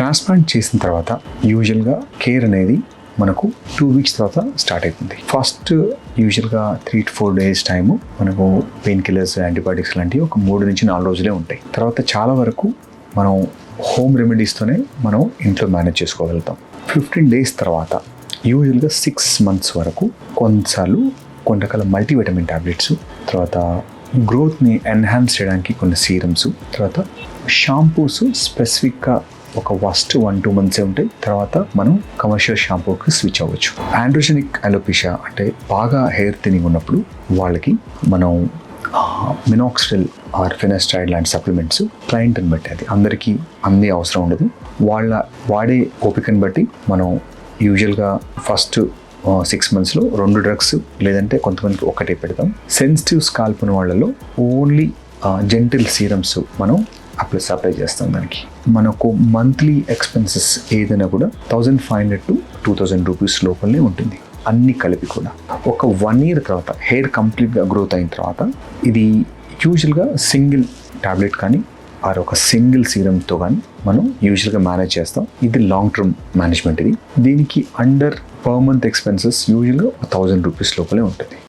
Transplant చేసిన తర్వాత యూజువల్గా కేర్ అనేది మనకు 2 వీక్స్ తర్వాత స్టార్ట్ అవుతుంది. ఫస్ట్ యూజువల్గా 3 to 4 days టైము మనకు పెయిన్ కిల్లర్స్, యాంటీబయాటిక్స్ లాంటివి ఒక 3 నుంచి 4 రోజులే ఉంటాయి. తర్వాత చాలా వరకు మనం హోమ్ రెమెడీస్తోనే మనం ఇంట్లో మేనేజ్ చేసుకోగలుగుతాం. 15 days తర్వాత యూజువల్గా 6 months వరకు కొన్నిసార్లు కొన్ని రకాల మల్టీవిటమిన్ టాబ్లెట్స్, తర్వాత గ్రోత్ని ఎన్హాన్స్ చేయడానికి కొన్ని సీరమ్స్, తర్వాత షాంపూస్ స్పెసిఫిక్గా ఒక ఫస్ట్ 1-2 months ఉంటాయి. తర్వాత మనం కమర్షియల్ షాంపూకి స్విచ్ అవ్వచ్చు. ఆండ్రోజెనిక్ అలోపేషియా అంటే బాగా హెయిర్ థిన్నింగ్ ఉన్నప్పుడు వాళ్ళకి మనం మినాక్సిడిల్ ఆర్ ఫినాస్టైడ్ లాంటి సప్లిమెంట్స్ క్లయింట్ని బట్టి, అది అందరికీ అన్నీ అవసరం ఉండదు, వాళ్ళ వాడే ఓపికని బట్టి మనం యూజువల్గా ఫస్ట్ 6 monthsలో 2 drugs లేదంటే కొంతమందికి ఒకటే పెడతాం. సెన్సిటివ్ స్కాల్ప్ ఉన్న వాళ్ళలో ఓన్లీ జెంటిల్ సీరమ్స్ మనం అప్లై చేస్తాం. దానికి మనకు మంత్లీ ఎక్స్పెన్సెస్ ఏదైనా కూడా 1500 to 2000 రూపీస్ లోపలనే ఉంటుంది, అన్నీ కలిపి కూడా. ఒక 1 year తర్వాత హెయిర్ కంప్లీట్గా గ్రోత్ అయిన తర్వాత ఇది యూజువల్గా సింగిల్ టాబ్లెట్ కానీ ఆర్ ఒక సింగిల్ సీరమ్తో కానీ మనం యూజువల్గా మేనేజ్ చేస్తాం. ఇది లాంగ్ టర్మ్ మేనేజ్మెంట్. ఇది దీనికి అండర్ పర్ మంత్ ఎక్స్పెన్సెస్ యూజువల్గా 1000 రూపీస్ లోపలే ఉంటుంది.